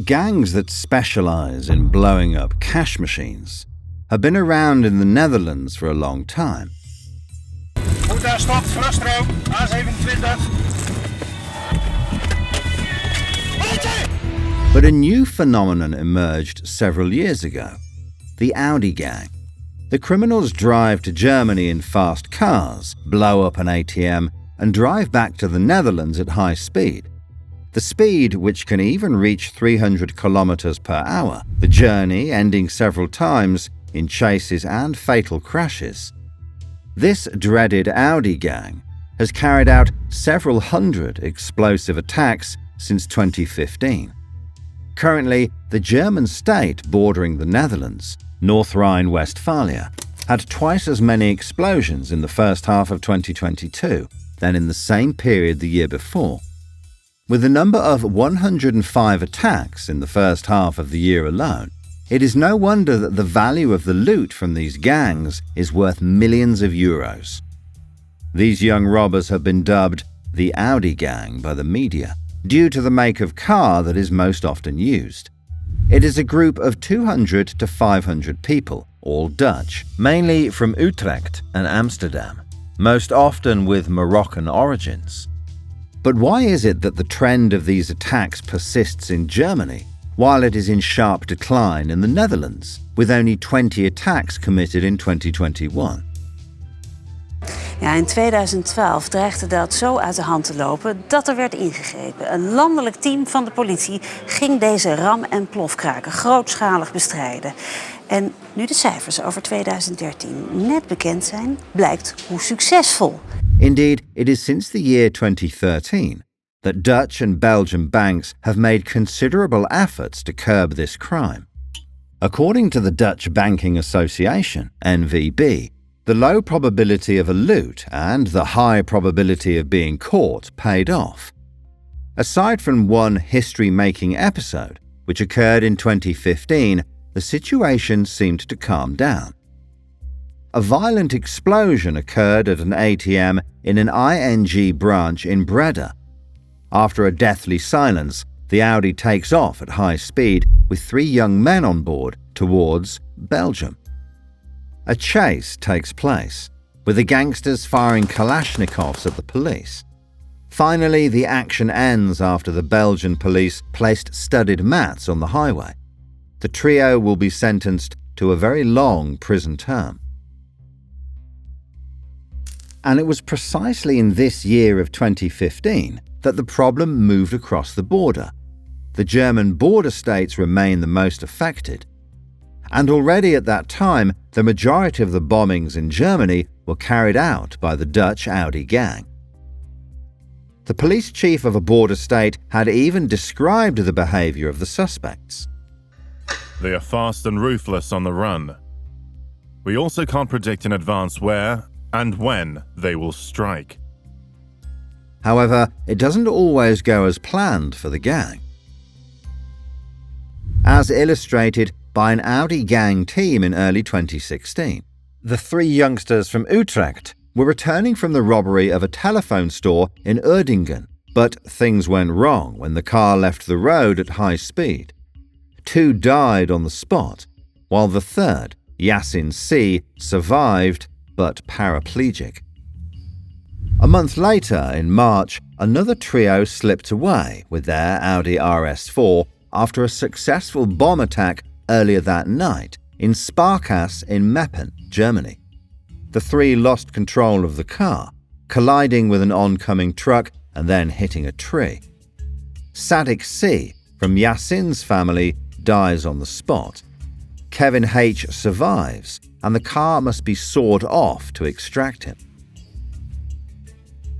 Gangs that specialize in blowing up cash machines have been around in the Netherlands for a long time. Goed, daar stopt, vluchtstroom, A27. But a new phenomenon emerged several years ago: the Audi-Gang. The criminals drive to Germany in fast cars, blow up an ATM, and drive back to the Netherlands at high speed. The speed which can even reach 300 kilometers per hour, the journey ending several times in chases and fatal crashes. This dreaded Audi-Gang has carried out several hundred explosive attacks since 2015. Currently, the German state bordering the Netherlands, North Rhine-Westphalia, had twice as many explosions in the first half of 2022 than in the same period the year before. With a number of 105 attacks in the first half of the year alone, it is no wonder that the value of the loot from these gangs is worth millions of euros. These young robbers have been dubbed the Audi-Gang by the media due to the make of car that is most often used. It is a group of 200 to 500 people, all Dutch, mainly from Utrecht and Amsterdam, most often with Moroccan origins. But why is it that the trend of these attacks persists in Germany, while it is in sharp decline in the Netherlands, with only 20 attacks committed in 2021? Ja, in 2012 dreigde dat zo uit de hand te lopen dat er werd ingegrepen. Een landelijk team van de politie ging deze ram- en plofkraken grootschalig bestrijden. En nu de cijfers over 2013 net bekend zijn, blijkt hoe succesvol. Indeed, it is since the year 2013 that Dutch and Belgian banks have made considerable efforts to curb this crime. According to the Dutch Banking Association, NVB, the low probability of a loot and the high probability of being caught paid off. Aside from one history-making episode, which occurred in 2015, the situation seemed to calm down. A violent explosion occurred at an ATM in an ING branch in Breda. After a deathly silence, the Audi takes off at high speed with 3 young men on board towards Belgium. A chase takes place, with the gangsters firing Kalashnikovs at the police. Finally, the action ends after the Belgian police placed studded mats on the highway. The trio will be sentenced to a very long prison term. And it was precisely in this year of 2015 that the problem moved across the border. The German border states remain the most affected. And already at that time, the majority of the bombings in Germany were carried out by the Dutch Audi-Gang. The police chief of a border state had even described the behavior of the suspects. They are fast and ruthless on the run. We also can't predict in advance where and when they will strike. However, it doesn't always go as planned for the gang. As illustrated by an Audi-Gang team in early 2016, the 3 youngsters from Utrecht were returning from the robbery of a telephone store in Erdingen, but things went wrong when the car left the road at high speed. 2 died on the spot, while the third, Yasin C, survived but paraplegic. A month later, in March, another trio slipped away with their Audi RS4 after a successful bomb attack earlier that night in Sparkasse in Meppen, Germany. The 3 lost control of the car, colliding with an oncoming truck and then hitting a tree. Sadiq C from Yasin's family dies on the spot. Kevin H survives, and the car must be sawed off to extract him.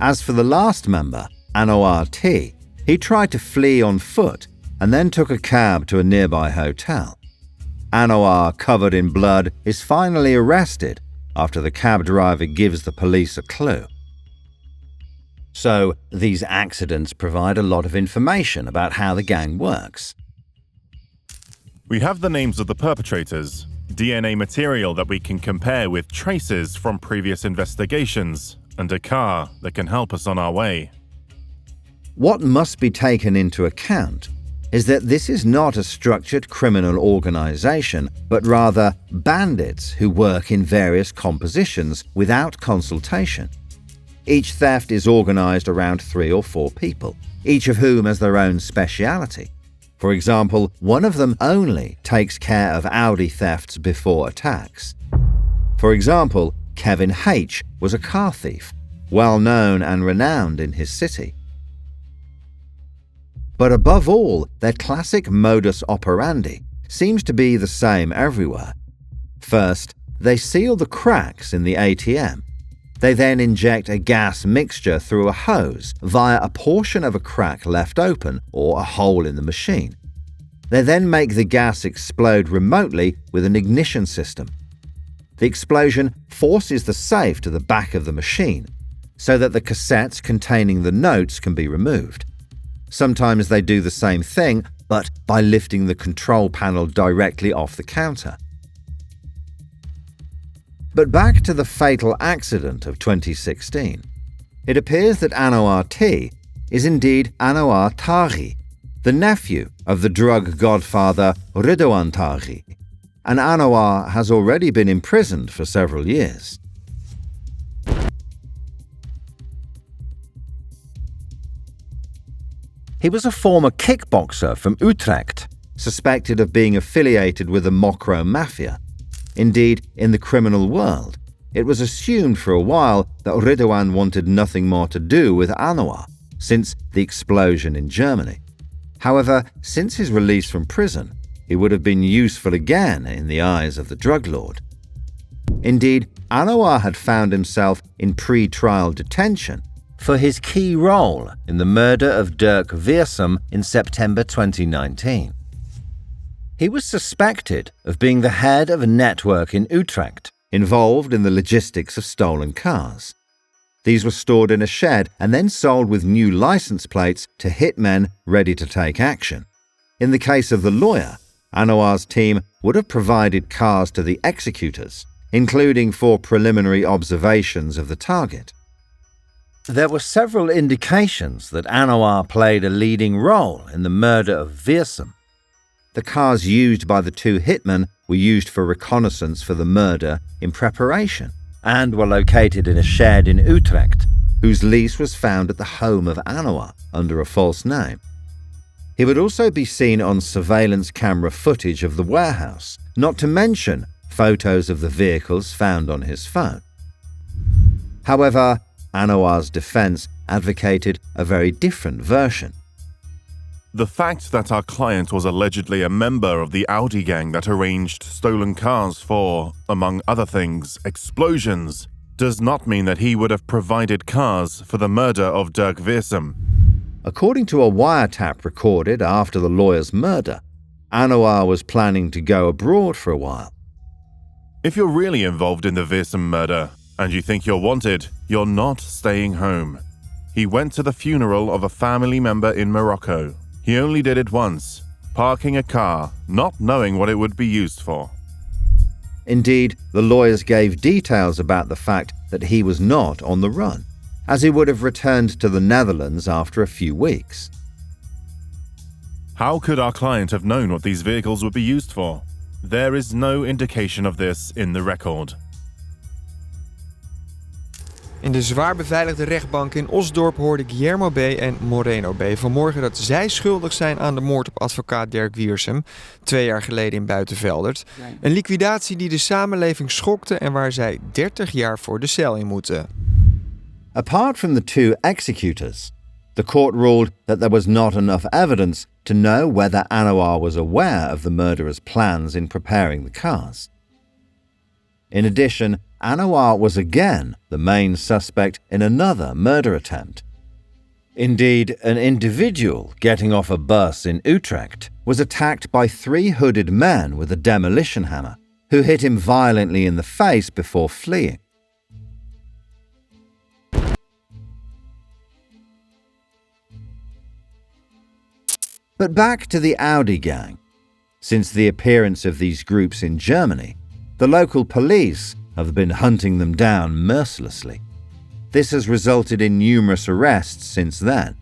As for the last member, Anouar T, he tried to flee on foot and then took a cab to a nearby hotel. Anouar, covered in blood, is finally arrested after the cab driver gives the police a clue. So, these accidents provide a lot of information about how the gang works. We have the names of the perpetrators, DNA material that we can compare with traces from previous investigations, and a car that can help us on our way. What must be taken into account is that this is not a structured criminal organization, but rather bandits who work in various compositions without consultation. Each theft is organized around 3 or 4 people, each of whom has their own speciality. For example, one of them only takes care of Audi thefts before attacks. For example, Kevin H. was a car thief, well known and renowned in his city. But above all, their classic modus operandi seems to be the same everywhere. First, they seal the cracks in the ATM. They then inject a gas mixture through a hose via a portion of a crack left open or a hole in the machine. They then make the gas explode remotely with an ignition system. The explosion forces the safe to the back of the machine so that the cassettes containing the notes can be removed. Sometimes they do the same thing, but by lifting the control panel directly off the counter. But back to the fatal accident of 2016. It appears that Anwar T is indeed Anwar Taghi, the nephew of the drug godfather Ridouan Taghi, and Anwar has already been imprisoned for several years. He was a former kickboxer from Utrecht, suspected of being affiliated with the Mocro Maffia. Indeed, in the criminal world, it was assumed for a while that Ridouan wanted nothing more to do with Anwar since the explosion in Germany. However, since his release from prison, he would have been useful again in the eyes of the drug lord. Indeed, Anwar had found himself in pre-trial detention for his key role in the murder of Dirk Wiersum in September 2019. He was suspected of being the head of a network in Utrecht, involved in the logistics of stolen cars. These were stored in a shed and then sold with new license plates to hitmen ready to take action. In the case of the lawyer, Anwar's team would have provided cars to the executors, including for preliminary observations of the target. There were several indications that Anwar played a leading role in the murder of Wiersum. The cars used by the 2 hitmen were used for reconnaissance for the murder in preparation and were located in a shed in Utrecht, whose lease was found at the home of Anwar under a false name. He would also be seen on surveillance camera footage of the warehouse, not to mention photos of the vehicles found on his phone. However, Anwar's defense advocated a very different version. The fact that our client was allegedly a member of the Audi-Gang that arranged stolen cars for, among other things, explosions, does not mean that he would have provided cars for the murder of Dirk Wiersum. According to a wiretap recorded after the lawyer's murder, Anwar was planning to go abroad for a while. If you're really involved in the Wiersum murder, and you think you're wanted, you're not staying home. He went to the funeral of a family member in Morocco. He only did it once, parking a car, not knowing what it would be used for. Indeed, the lawyers gave details about the fact that he was not on the run, as he would have returned to the Netherlands after a few weeks. How could our client have known what these vehicles would be used for? There is no indication of this in the record. In de zwaar beveiligde rechtbank in Osdorp hoorden Guillermo B. en Moreno B. vanmorgen dat zij schuldig zijn aan de moord op advocaat Dirk Wiersum, 2 jaar geleden in Buitenveldert. Een liquidatie die de samenleving schokte en waar zij 30 jaar voor de cel in moeten. Apart from the 2 executors, the court ruled that there was not enough evidence to know whether Anwar was aware of the murderer's plans in preparing the cars. In addition, Anwar was again the main suspect in another murder attempt. Indeed, an individual getting off a bus in Utrecht was attacked by 3 hooded men with a demolition hammer, who hit him violently in the face before fleeing. But back to the Audi-Gang. Since the appearance of these groups in Germany, the local police have been hunting them down mercilessly. This has resulted in numerous arrests since then.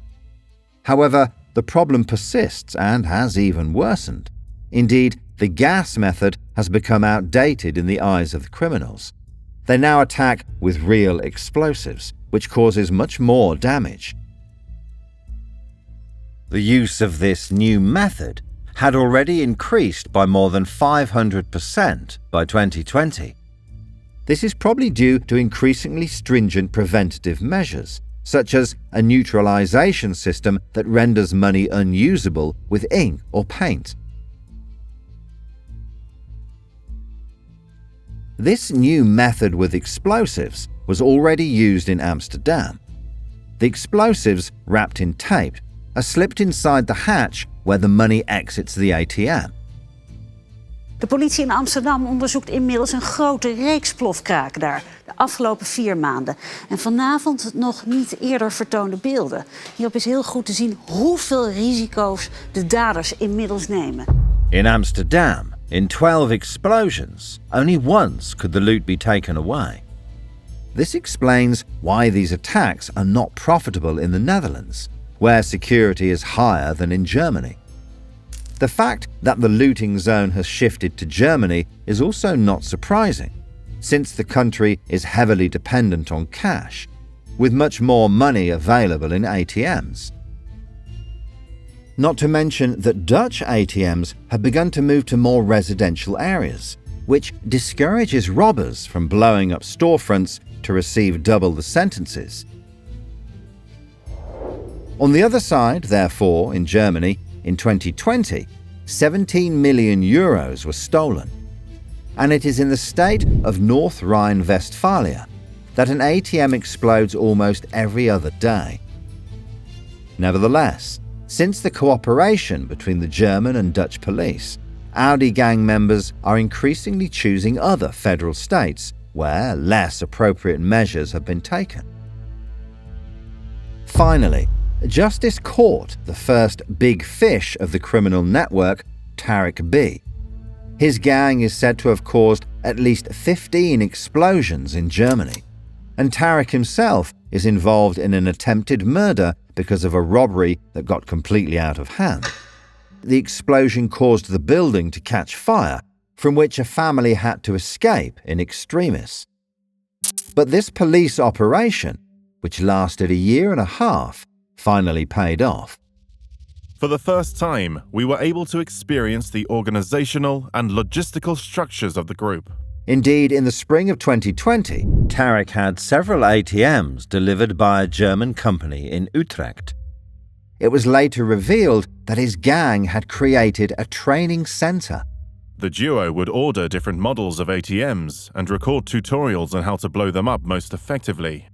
However, the problem persists and has even worsened. Indeed, the gas method has become outdated in the eyes of the criminals. They now attack with real explosives, which causes much more damage. The use of this new method had already increased by more than 500% by 2020. This is probably due to increasingly stringent preventative measures, such as a neutralization system that renders money unusable with ink or paint. This new method with explosives was already used in Amsterdam. The explosives, wrapped in tape, are slipped inside the hatch where the money exits the ATM. De politie in Amsterdam onderzoekt inmiddels een grote reeks plofkraken daar de afgelopen 4 maanden. En vanavond nog niet eerder vertoonde beelden. Hierop is heel goed te zien hoeveel risico's de daders inmiddels nemen. In Amsterdam, in 12 explosions, only once could the loot be taken away. This explains why these attacks are not profitable in the Netherlands, where security is higher than in Germany. The fact that the looting zone has shifted to Germany is also not surprising, since the country is heavily dependent on cash, with much more money available in ATMs. Not to mention that Dutch ATMs have begun to move to more residential areas, which discourages robbers from blowing up storefronts to receive double the sentences. On the other side, therefore, in Germany, in 2020, 17 million euros were stolen. And it is in the state of North Rhine-Westphalia that an ATM explodes almost every other day. Nevertheless, since the cooperation between the German and Dutch police, Audi-Gang members are increasingly choosing other federal states where less appropriate measures have been taken. Finally, justice caught the first big fish of the criminal network, Taghi B. His gang is said to have caused at least 15 explosions in Germany, and Taghi himself is involved in an attempted murder because of a robbery that got completely out of hand. The explosion caused the building to catch fire, from which a family had to escape in extremis. But this police operation, which lasted 1.5 years, finally paid off. For the first time, we were able to experience the organizational and logistical structures of the group. Indeed, in the spring of 2020, Taghi had several ATMs delivered by a German company in Utrecht. It was later revealed that his gang had created a training center. The duo would order different models of ATMs and record tutorials on how to blow them up most effectively.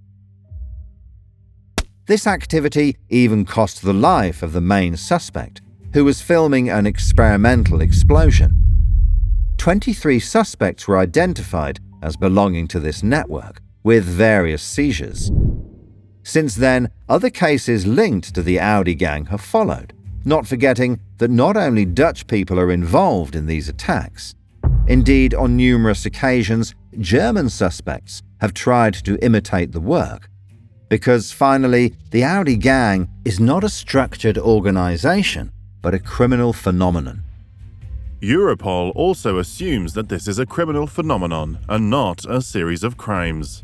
This activity even cost the life of the main suspect, who was filming an experimental explosion. 23 suspects were identified as belonging to this network, with various seizures. Since then, other cases linked to the Audi-Gang have followed, not forgetting that not only Dutch people are involved in these attacks. Indeed, on numerous occasions, German suspects have tried to imitate the work. Because finally, the Audi-Gang is not a structured organization, but a criminal phenomenon. Europol also assumes that this is a criminal phenomenon and not a series of crimes.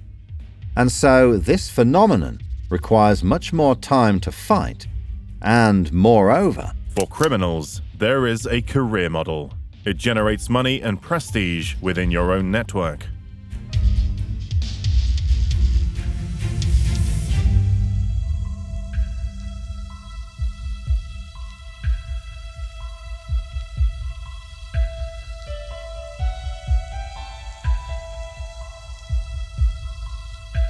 And so this phenomenon requires much more time to fight, and moreover, for criminals, there is a career model. It generates money and prestige within your own network.